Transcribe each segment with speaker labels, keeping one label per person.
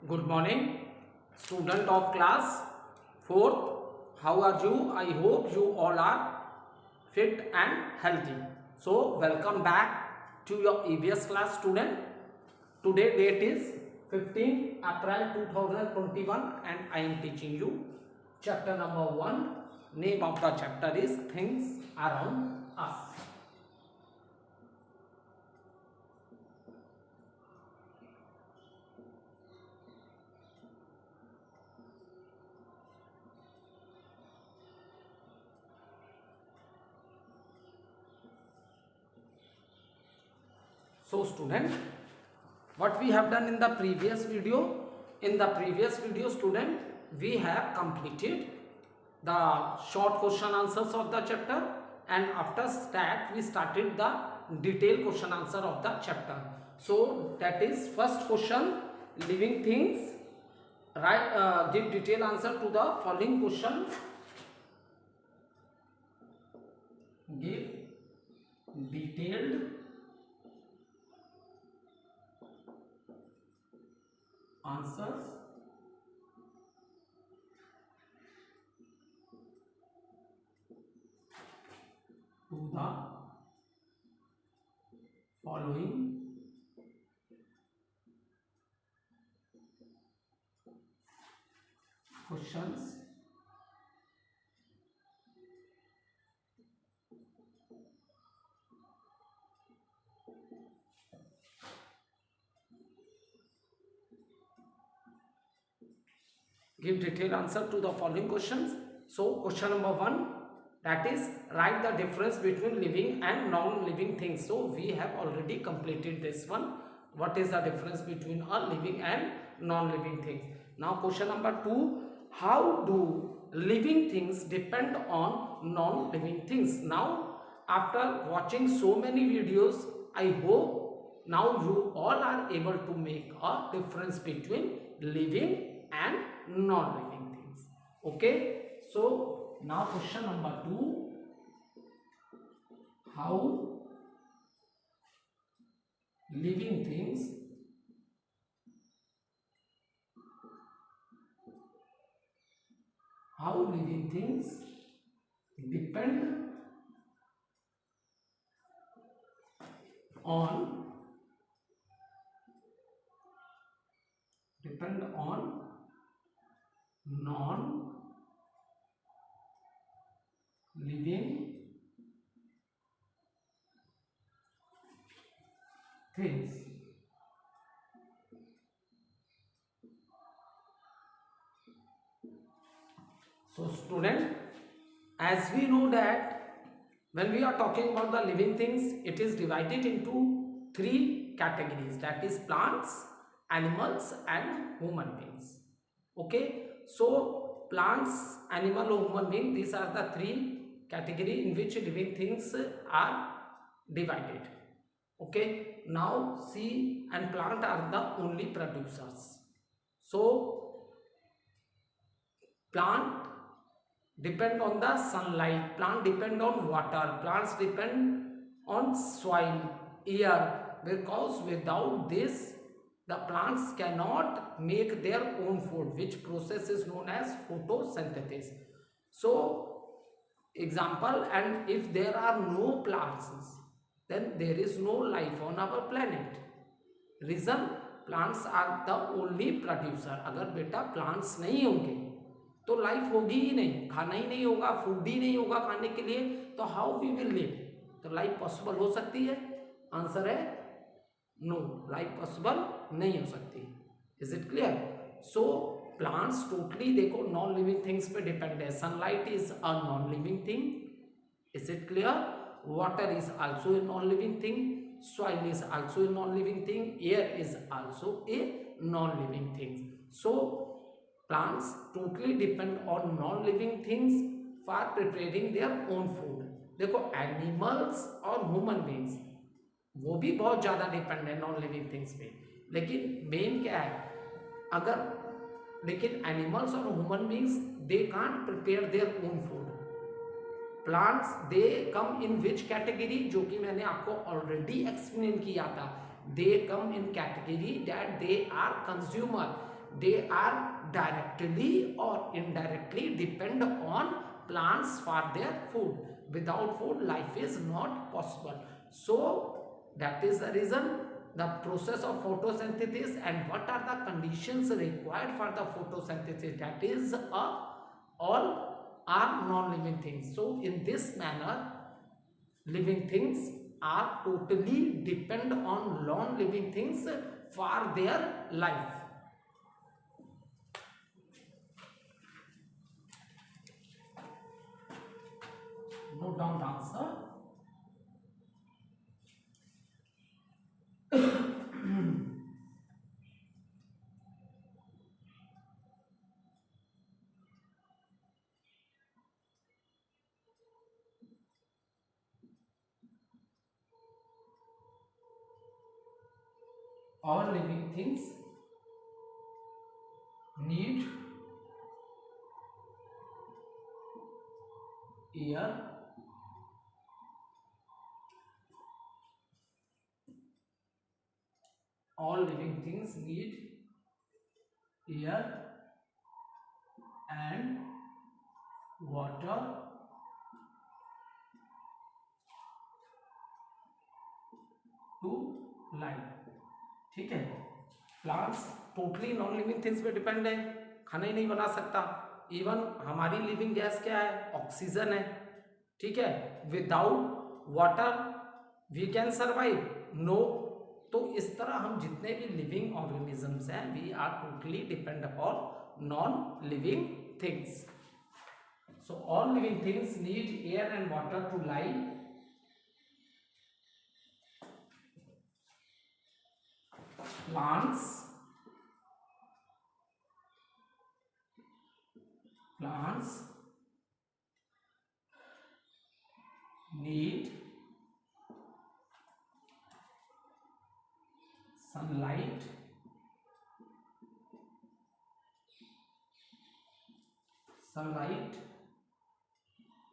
Speaker 1: Good morning, student of class 4th. How are you? I hope you all are fit and healthy. So, welcome back to your EVS class student. Today date is 15 April 2021 and I am teaching you chapter number 1. Name of the chapter is Things Around Us. So student, what we have done in the previous video, student, we have completed the short question answers of the chapter, and after that we started the detailed question answer of the chapter. So that is first question, living things, right? Give detailed answer to the following question. Give detailed answers to the following questions. Give detailed answer to the following questions. So question number 1, that is write the difference between living and non-living things. So we have already completed this one. What is the difference between a living and non-living things? Now question number 2, how do living things depend on non-living things? Now after watching so many videos, I hope now you all are able to make a difference between living and non-living things. Okay, so now question number 2, how living things depend on non-living things. So student, as we know that when we are talking about the living things, it is divided into 3 categories, that is plants, animals and human beings. Okay, so plants, animal or human being, these are the 3 category in which living things are divided. Okay, now sea and plant are the only producers. So plant depend on the sunlight, plant depend on water, plants depend on soil, air, because without this the plants cannot make their own food, which process is known as photosynthesis. So example, and if there are no plants, then there is no life on our planet. Reason, plants are the only producer. अगर बेटा plants नहीं होंगे तो life होगी ही नहीं, खाना ही नहीं होगा, फूड ही नहीं होगा खाने के लिए, तो हाउ वी विल लिव? तो लाइफ पॉसिबल हो सकती है? आंसर है नो, लाइफ पॉसिबल नहीं हो सकती. Is it clear? So plants totally देखो नॉन लिविंग थिंग्स पे डिपेंड है. Sunlight is a non living thing. Is it clear? Water is also a non living thing. soil is also a non-living thing. Air is also a non-living thing. So plants totally depend on non-living things for preparing their own food. देखो animals और human beings वो भी बहुत ज़्यादा depend है non living things पे, लेकिन main क्या है, अगर लेकिन एनिमल्स और human beings they can't prepare their own food. Plants they come in which category, जो कि मैंने आपको ऑलरेडी एक्सप्लेन किया था. They come in category that they are consumer. they are directly or indirectly depend on plants for their food. Without food, life is not possible. So that is the reason the process of photosynthesis and what are the conditions required for the photosynthesis, that is all are non-living things. So in this manner, living things are totally depend on non-living things for their life. Note down the answer. All living things need air, all living things need air and water to life. ठीक है, plants totally non living things पे depend है, खाना ही नहीं बना सकता। Even हमारी living gas क्या है, ऑक्सीजन है। ठीक है, without water we can survive, no. तो इस तरह हम जितने भी लिविंग ऑर्गेनिजम्स हैं, we are totally depend upon non living things. So all living things need air and water to live. Plants need sunlight,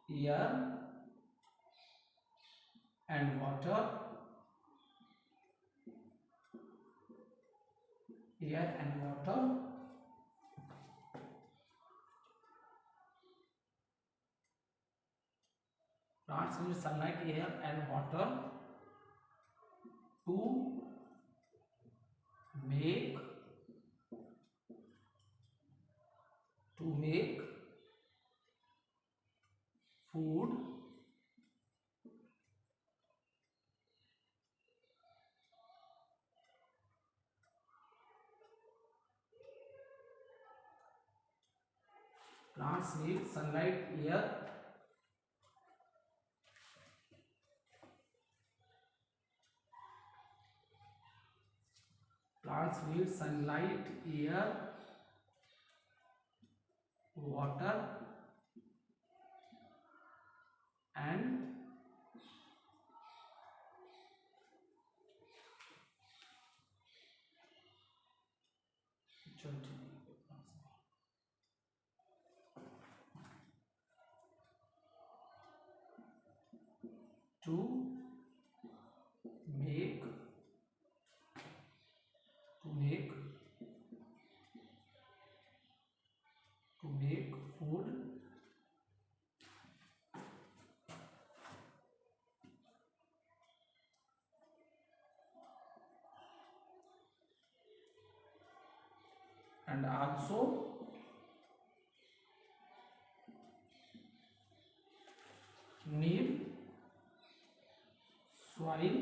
Speaker 1: air and water, plants need sunlight, air and water to make food, plants need sunlight, air water and to make food and also need soil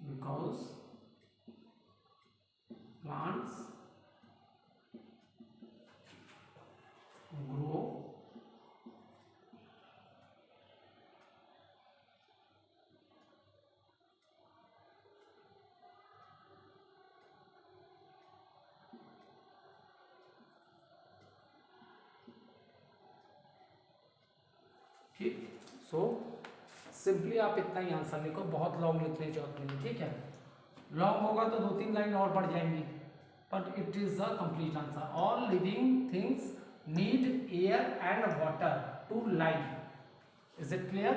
Speaker 1: because plants grow ठीक। So simply आप इतना ही answer लिखो, बहुत long लिखने की जरूरत नहीं। ठीक है, लॉन्ग होगा तो 2-3 लाइन और बढ़ जाएंगी, but it is the complete answer. All living things need air and water to live. Is it clear?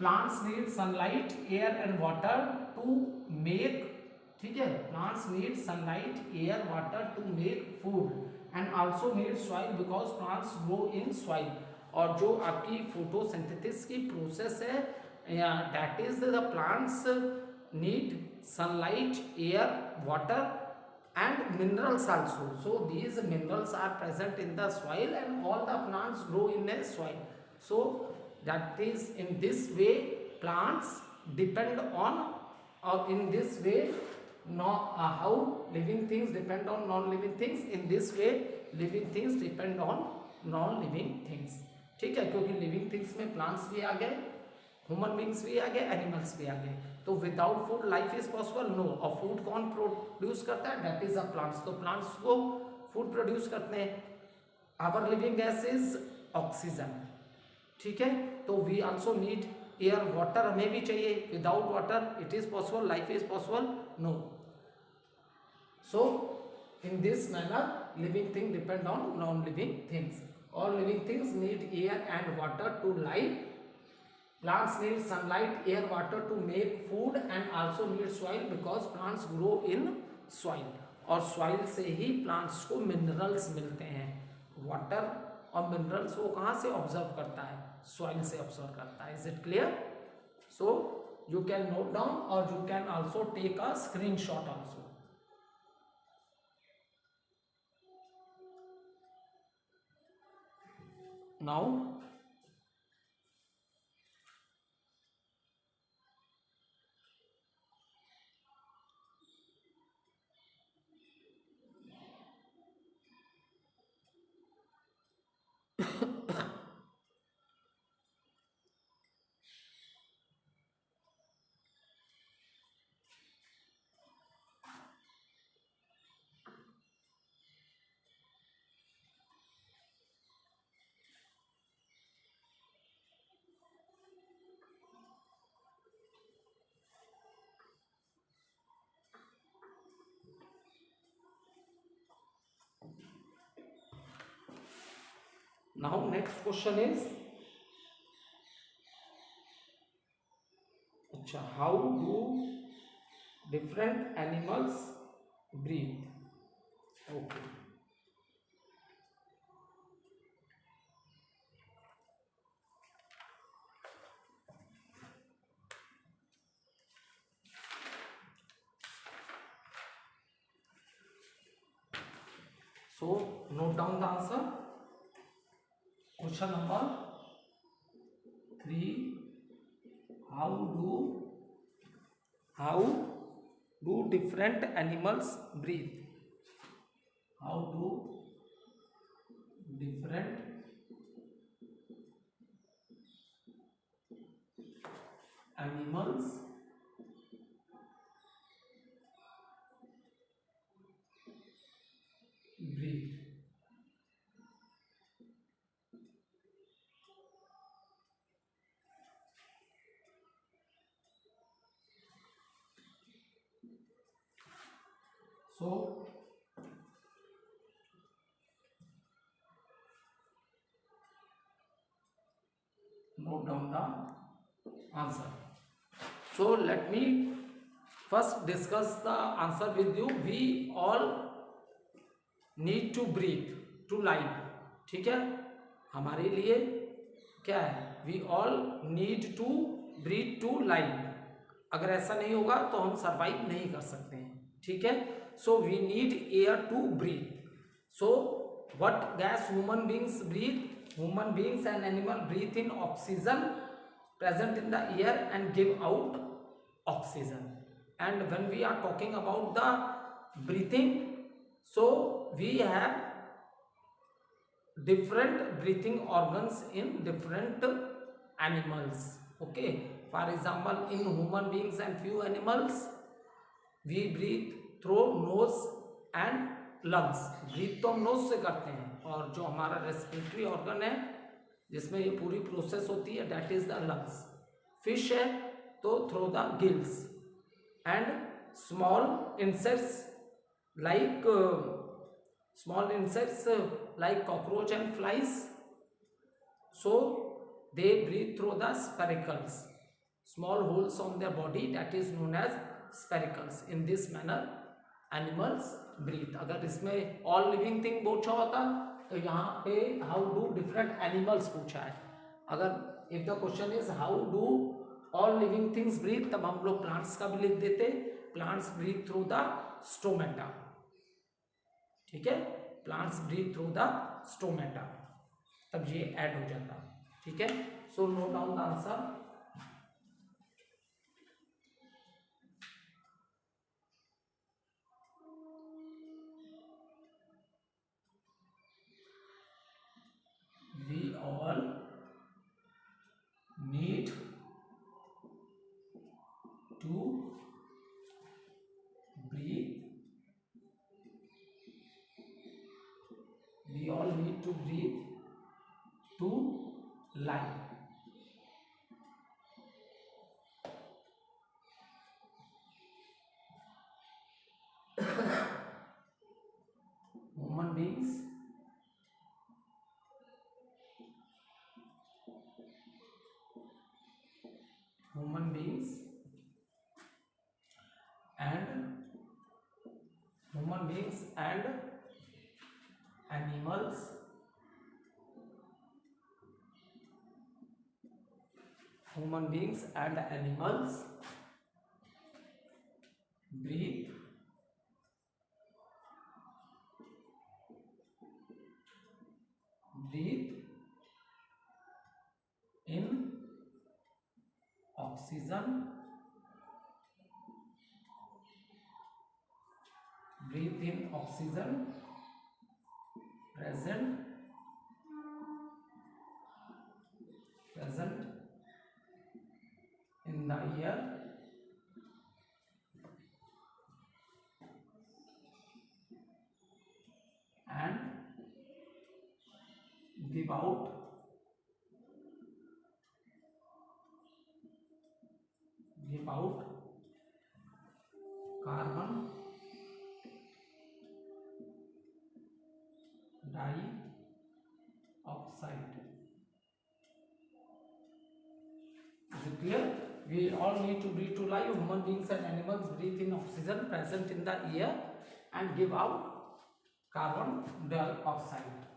Speaker 1: Plants need sunlight air and water to make, ठीक है, plants need sunlight air water to make food and also need soil because plants grow in soil. और जो आपकी photosynthesis की process है, that is the plants need sunlight air water and minerals also. So these minerals are present in the soil and all the plants grow in a soil. So that is in this way plants depend on, or in this way how living things depend on non-living things, in this way living things depend on non-living things। ठीक है, क्योंकि living things में plants भी आ गए, human beings भी आ गए, एनिमल्स भी आ गए। तो without food life is possible? No. और फूड कौन प्रोड्यूस करता है? That is the plants. तो प्लांट्स को फूड प्रोड्यूस करते हैं। Our living gas is oxygen, ठीक है। तो we also need air, water हमें भी चाहिए। Without water it is possible, life is possible? No. So in this manner living thing depend on non living things. All living things need air and water to live. Plants need sunlight, air, water to make food and also need soil because plants grow in soil। और soil से ही plants को minerals मिलते हैं। Water और minerals वो कहाँ से observe करता है? Soil से observe करता है। Is it clear? So you can note down or you can also take a screenshot also। Now next question is, how do different animals breathe? Okay, so note down the answer। Question number 3, how do different animals breathe? How do different animals breathe? So note down the answer। So let me first discuss the answer with you। We all need to breathe to live, ठीक है। हमारे लिए क्या है? We all need to breathe to live। अगर ऐसा नहीं होगा तो हम सर्वाइव नहीं कर सकते हैं, ठीक है। So we need air to breathe। So what gas human beings breathe? Human beings and animal breathe in oxygen present in the air and give out oxygen। And when we are talking about the breathing, so we have different breathing organs in different animals। Okay, for example in human beings and few animals we breathe through nose and lungs। Breathe तो हम knows से करते हैं, और जो हमारा respiratory organ है जिसमें ये पूरी प्रोसेस होती है, that is the lungs. Fish है तो through the gills. And small insects like cockroach and flies, so they breathe through the spiracles। small holes on their body, that is known as spiracles. In this manner animals breathe. अगर इसमें all living thing पूछा होता तो यहाँ पे how do different animals पूछा है. अगर if the question is how do all living things breathe, तब हम लोग प्लांट्स का भी लिख देते, plants breathe through the stomata. ठीक है, plants breathe through the stomata, तब ये ऐड हो जाता. ठीक है, so note down the answer. We all need to breathe. We all need to breathe to life. Human beings and animals breathe in oxygen, present in the air, and give out carbon dioxide. Is it clear? We all need to breathe to life. Human beings and animals breathe in oxygen present in the air and give out carbon dioxide.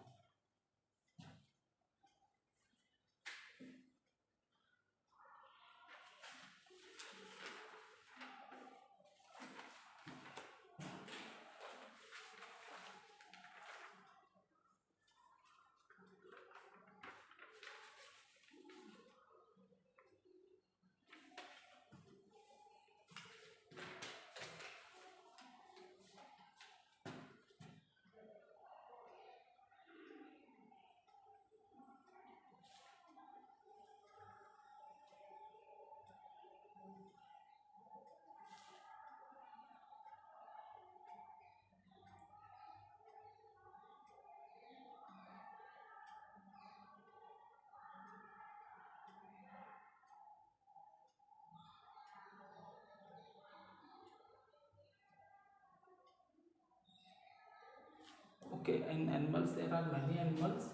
Speaker 1: Okay, in animals there are many animals.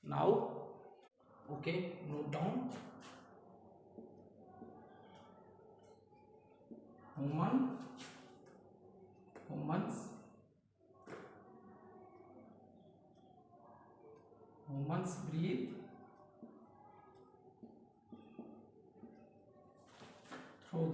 Speaker 1: Now, okay, note down. Humans breathe through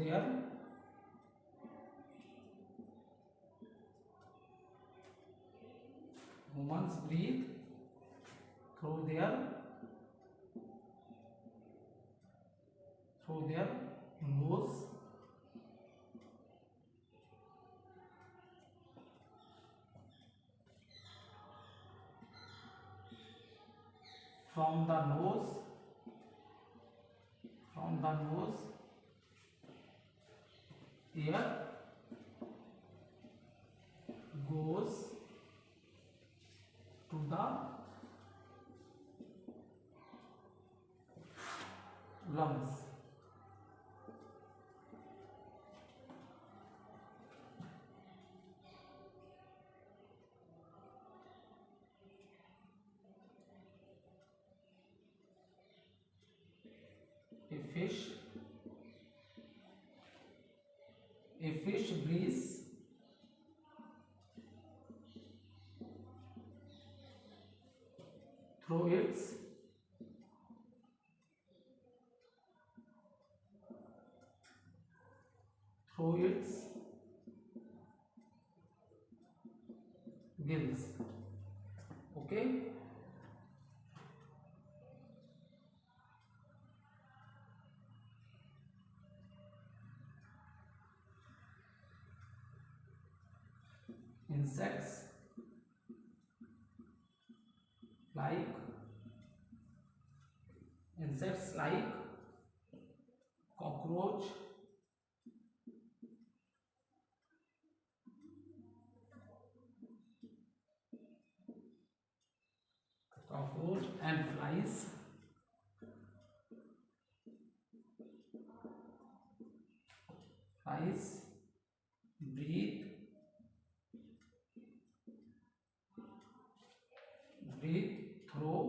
Speaker 1: their nose, from the nose air goes to the lungs. A fish, a fish breathes through its gills. Okay. Insects like cockroach, and flies breathe through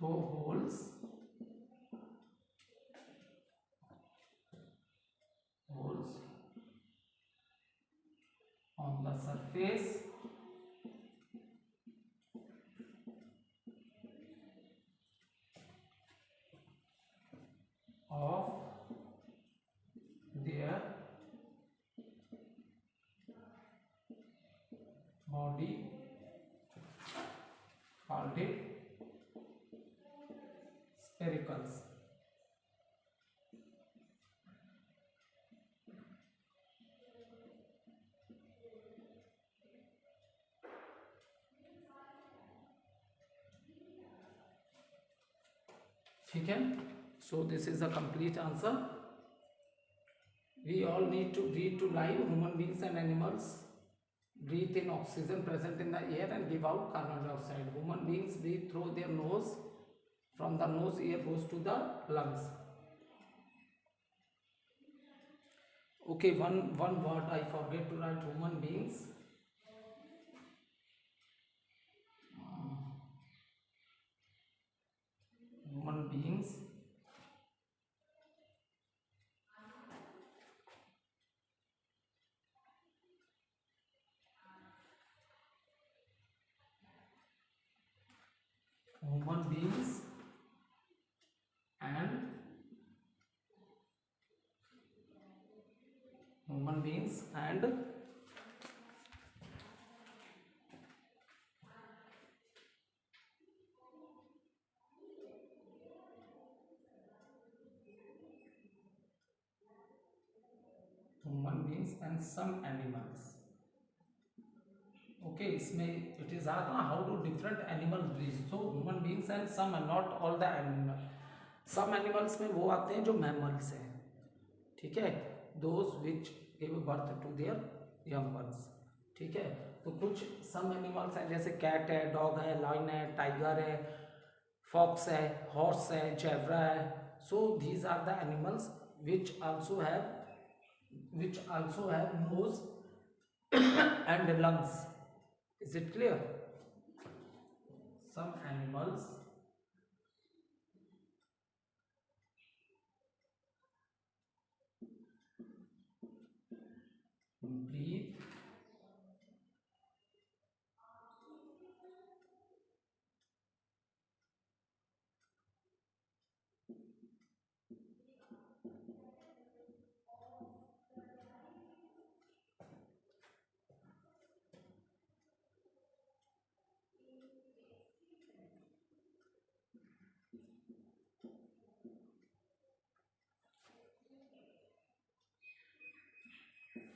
Speaker 1: holes on the surface of their body, called it spiracles. ठीक है. So this is a complete answer. We all need to breathe to live. Human beings and animals breathe in oxygen present in the air and give out carbon dioxide. Human beings breathe through their nose. From the nose, air goes to the lungs. Okay, one word I forget to write. Human beings. Human beings human beings and human beings and some animals. Okay, इसमें it is asked how do different animals breathe. So human beings and some and not all the animal. Some animals में वो आते हैं जो mammals हैं. ठीक है, those which give birth to their young ones. ठीक है, तो कुछ some animals हैं जैसे cat है, dog है, lion है, tiger है, fox है, horse है, zebra है. So these are the animals which also have nose and lungs. Is it clear? Some animals breathe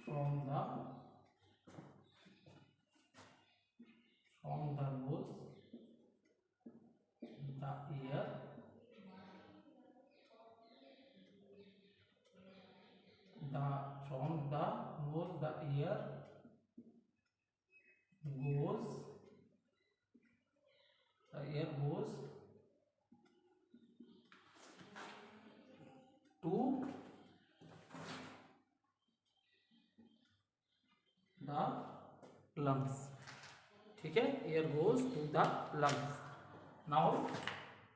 Speaker 1: from the nose, the ear, from the nose the ear goes to the lungs. ठीक है, ear goes to the lungs. Now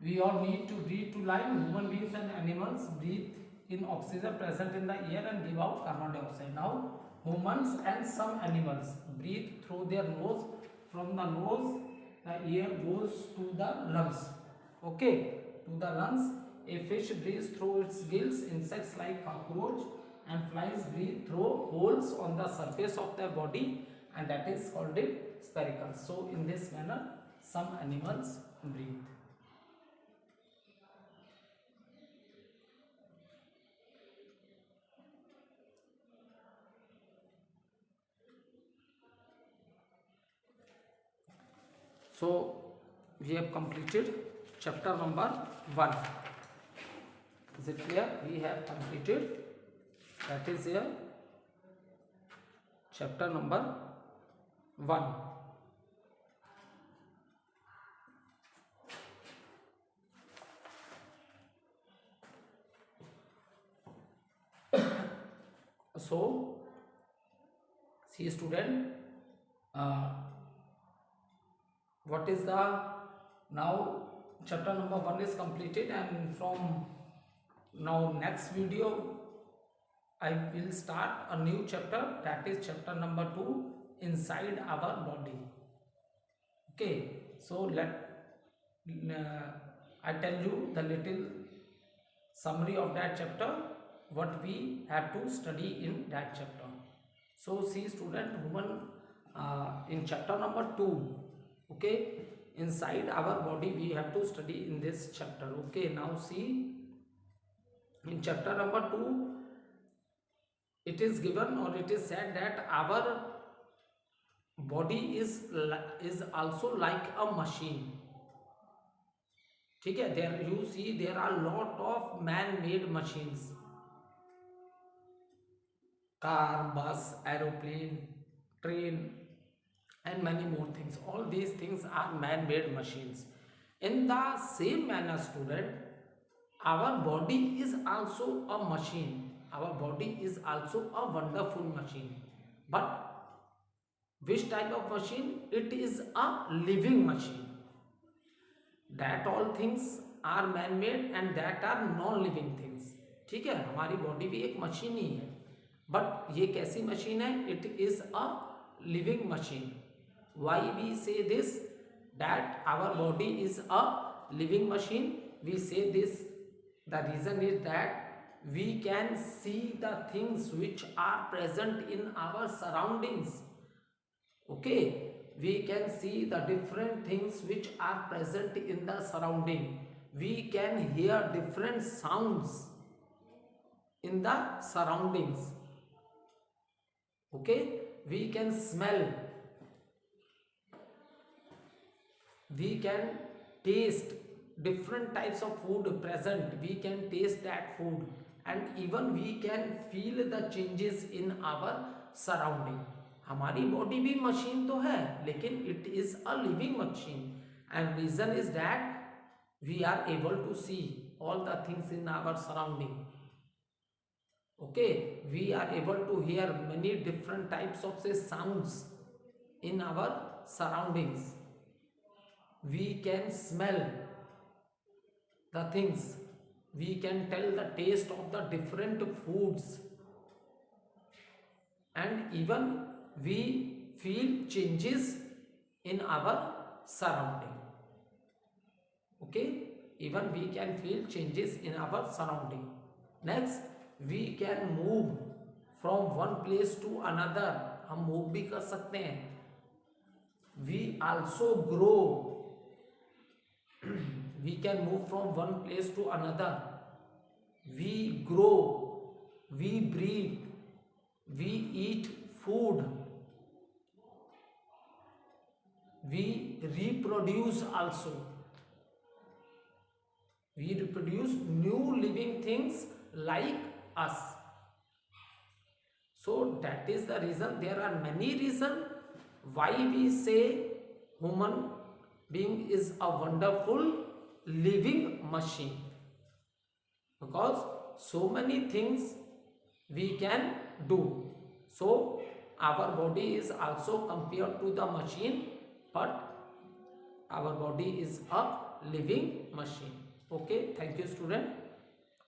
Speaker 1: we all need to breathe to life. Human beings and animals breathe in oxygen present in the air and give out carbon dioxide. Now humans and some animals breathe through their nose. From the nose the air goes to the lungs. Okay, to the lungs. A fish breathes through its gills. Insects like cockroach and flies breathe through holes on the surface of their body, and that is called it spherical. So in this manner some animals breathe. So we have completed chapter number 1. Is it clear? We have completed, that is here, chapter number 1. So see student, what is the, now chapter number 1 is completed, and from now next video I will start a new chapter, that is chapter number 2, inside our body. Okay, so I tell you the little summary of that chapter, what we have to study in that chapter. So see student, human, in chapter number 2, okay, inside our body we have to study in this chapter. Okay, now see, in chapter number 2 it is given, or it is said that our body is also like a machine. ठीक है, there you see there are lot of man-made machines, car, bus, aeroplane, train, and many more things. All these things are man-made machines. In the same manner student, our body is also a machine. Our body is also a wonderful machine. But which type of machine? It is a living machine. That all things are man-made and that are non-living things. ठीक है, हमारी body भी एक machine ही है, but ये कैसी machine है? It is a living machine. Why we say this, that our body is a living machine? We say this, the reason is that we can see the things which are present in our surroundings. Okay, we can see the different things which are present in the surrounding. We can hear different sounds in the surroundings. Okay, we can smell, we can taste different types of food present. We can taste that food, and even we can feel the changes in our surrounding. हमारी body भी machine तो है, लेकिन it is a living machine, and reason is that we are able to see all the things in our surrounding. Okay, we are able to hear many different types of say sounds in our surroundings. We can smell the things, we can tell the taste of the different foods, and even we feel changes in our surrounding. Okay, even we can feel changes in our surrounding. Next, we can move from one place to another. हम move भी कर सकते हैं. We also grow. We can move from one place to another. We grow, we breathe, we eat food, we reproduce also. We reproduce new living things like us. So that is the reason. There are many reasons why we say human being is a wonderful living machine, because so many things we can do. So our body is also compared to the machine, but our body is a living machine. Okay, thank you student.